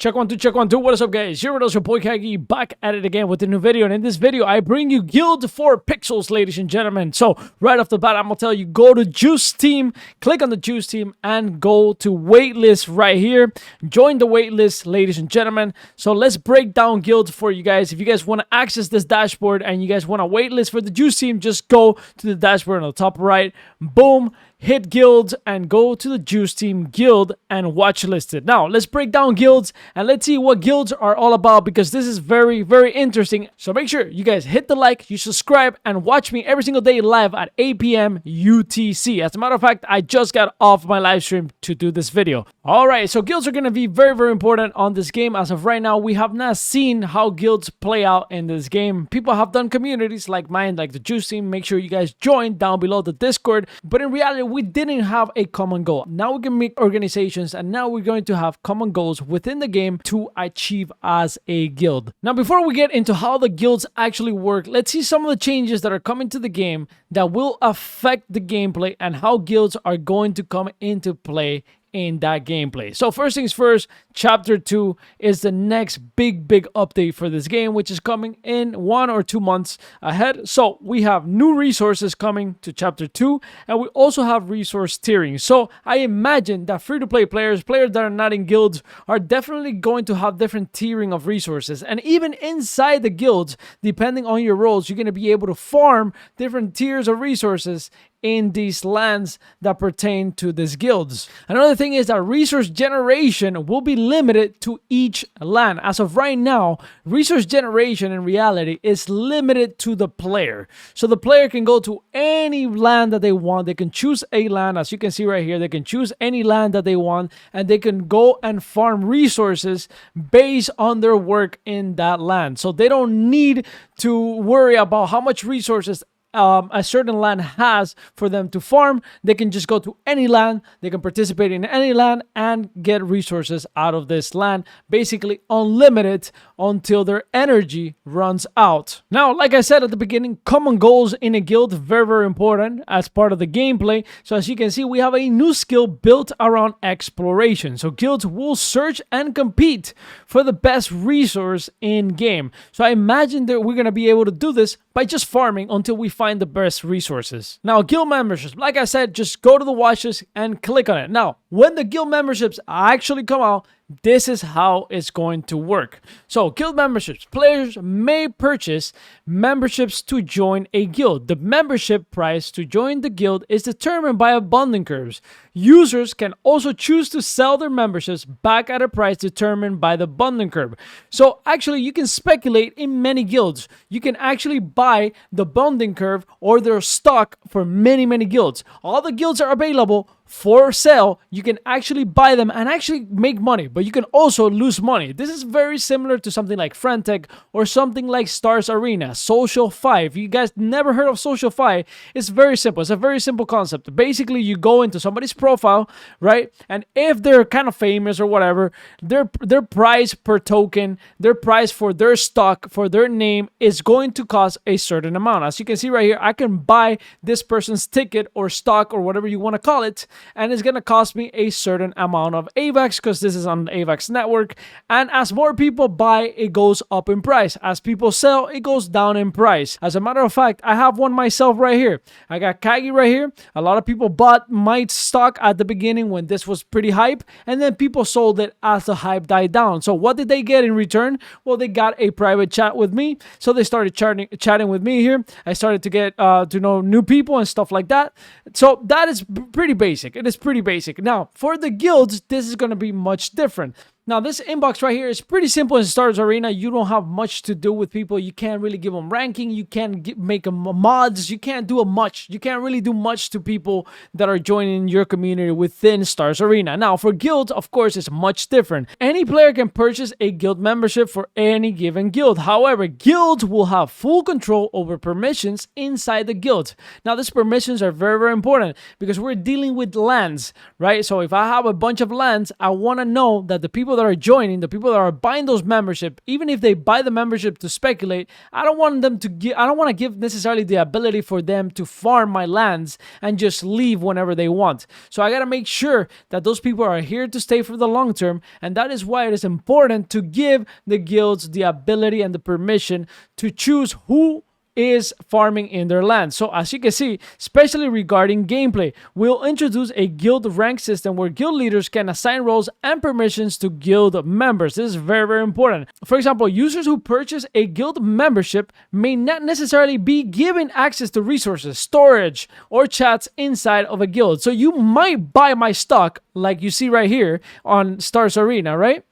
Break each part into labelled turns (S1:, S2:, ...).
S1: Check one, two, check one, two. What is up, guys? Here it is, your boy Kagi, back at it again with a new video. And in this video, I bring you Guild for Pixels, ladies and gentlemen. So, right off the bat, I'm gonna tell you, go to Juice Team, click on the Juice Team, and go to Waitlist right here. Join the waitlist, ladies and gentlemen. So, let's break down Guilds for you guys. If you guys want to access this dashboard and you guys want a waitlist for the Juice Team, just go to the dashboard on the top right. Boom. Hit guilds and go to the Juice Team guild and watch listed. Now, let's break down guilds and let's see what guilds are all about, because this is very, very interesting. So make sure you guys hit the like, you subscribe, and watch me every single day live at 8 p.m. UTC. As a matter of fact, I just got off my live stream to do this video. Alright, so guilds are going to be very, very important on this game. As of right now, we have not seen how guilds play out in this game. People have done communities like mine, like the Juice Team. Make sure you guys join down below the Discord. But in reality, we didn't have a common goal. Now we can make organizations, and now we're going to have common goals within the game to achieve as a guild. Now, before we get into how the guilds actually work, let's see some of the changes that are coming to the game that will affect the gameplay and how guilds are going to come into play in that gameplay. So first things first, Chapter 2 is the next big update for this game, which is coming in 1 or 2 months ahead. So we have new resources coming to Chapter 2, and we also have resource tiering. So I imagine that free-to-play players that are not in guilds, are definitely going to have different tiering of resources. And even inside the guilds, depending on your roles, you're going to be able to farm different tiers of resources in these lands that pertain to these guilds. Another thing is that resource generation will be limited to each land. As of right now, resource generation in reality is limited to the player. So the player can go to any land that they want. They can choose a land. As you can see right here, they can choose any land that they want, and they can go and farm resources based on their work in that land. So they don't need to worry about how much resources a certain land has for them to farm. They can just go to any land, they can participate in any land and get resources out of this land, basically unlimited until their energy runs out. Now, like I said at the beginning, common goals in a guild, very important as part of the gameplay. So as you can see, we have a new skill built around exploration. So guilds will search and compete for the best resource in game. So I imagine that we're going to be able to do this by just farming until we find the best resources. Now, guild memberships, like I said, just go to the watch list and click on it. Now, when the guild memberships actually come out, this is how it's going to work. So, guild memberships. Players may purchase memberships to join a guild. The membership price to join the guild is determined by abundance curves. Users can also choose to sell their memberships back at a price determined by the abundance curve. So, actually, you can speculate in many guilds. You can actually buy the abundance curve or their stock for many guilds. All the guilds are available for sale. You can actually buy them and actually make money, but you can also lose money. This is very similar to something like Frentech or something like Stars Arena, Social 5. You guys never heard of Social 5? It's very simple. It's a very simple concept. Basically, you go into somebody's profile, right? And if they're kind of famous or whatever, their price per token, their price for their stock, for their name is going to cost a certain amount. As you can see right here, I can buy this person's ticket or stock or whatever you want to call it, and it's going to cost me a certain amount of AVAX, because this is on the AVAX network. And as more people buy, it goes up in price. As people sell, it goes down in price. As a matter of fact, I have one myself right here. I got Kagi right here. A lot of people bought my stock at the beginning when this was pretty hype, and then people sold it as the hype died down. So what did they get in return? Well, they got a private chat with me. So they started chatting with me here. I started to get to know new people and stuff like that. So that is pretty basic. It is pretty basic. Now, for the guilds, this is going to be much different. Now, this inbox right here is pretty simple in Stars Arena. You don't have much to do with people. You can't really give them ranking. You can't make them mods. You can't do much. You can't really do much to people that are joining your community within Stars Arena. Now, for guilds, of course, it's much different. Any player can purchase a guild membership for any given guild. However, guilds will have full control over permissions inside the guild. Now, these permissions are very important because we're dealing with lands, right? So if I have a bunch of lands, I want to know that the people people that are joining, the people that are buying those membership, even if they buy the membership to speculate, I don't want to give necessarily the ability for them to farm my lands and just leave whenever they want. So I got to make sure that those people are here to stay for the long term, and that is why it is important to give the guilds the ability and the permission to choose who is farming in their land. So as you can see, especially regarding gameplay, we'll introduce a guild rank system where guild leaders can assign roles and permissions to guild members. This is very, very important. For example, users who purchase a guild membership may not necessarily be given access to resources, storage, or chats inside of a guild. So you might buy my stock like you see right here on Stars Arena, right?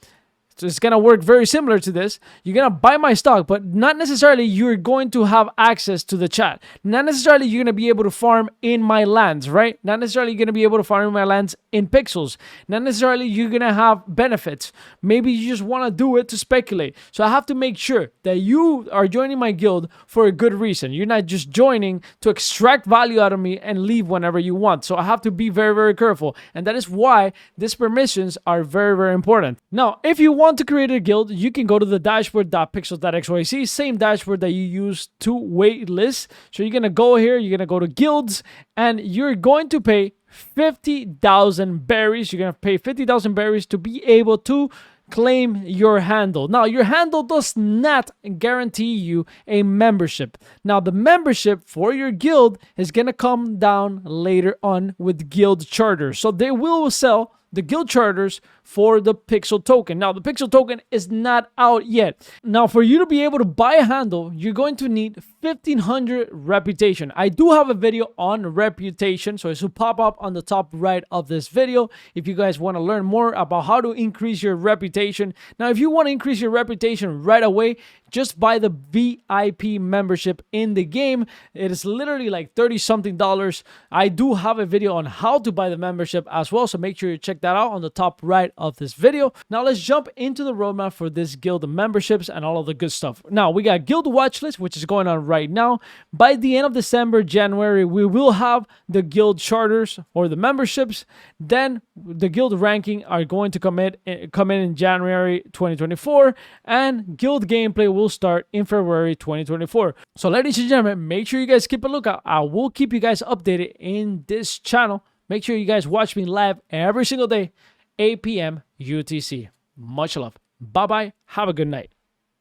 S1: So it's going to work very similar to this. You're going to buy my stock, but not necessarily you're going to have access to the chat. Not necessarily you're going to be able to farm in my lands, right? Not necessarily you're going to be able to farm in my lands in pixels. Not necessarily you're going to have benefits. Maybe you just want to do it to speculate. So I have to make sure that you are joining my guild for a good reason. You're not just joining to extract value out of me and leave whenever you want. So I have to be very, very careful. And that is why these permissions are very, very important. Now, if you want to create a guild, you can go to the dashboard.pixels.xyz, same dashboard that you use to waitlist. So you're going to go here, you're going to go to guilds, and you're going to pay 50,000 berries. You're going to pay 50,000 berries to be able to claim your handle. Now, your handle does not guarantee you a membership. Now, the membership for your guild is going to come down later on with guild charters. So they will sell the guild charters for the pixel token. Now, the pixel token is not out yet. Now, for you to be able to buy a handle, you're going to need 1500 reputation. I do have a video on reputation, so it will pop up on the top right of this video if you guys want to learn more about how to increase your reputation. Now, if you want to increase your reputation right away, just buy the VIP membership in the game. It is literally like 30 something dollars. I do have a video on how to buy the membership as well, so make sure you check that out on the top right of this video. Now let's jump into the roadmap for this guild memberships and all of the good stuff. Now we got guild watchlist, which is going on right now. By the end of December, January, we will have the guild charters or the memberships. Then the guild ranking are going to come in January 2024, and guild gameplay will start in February 2024. So ladies and gentlemen, make sure you guys keep a lookout. I will keep you guys updated in this channel. Make sure you guys watch me live every single day, 8 p.m. UTC. Much love. Bye-bye. Have a good night.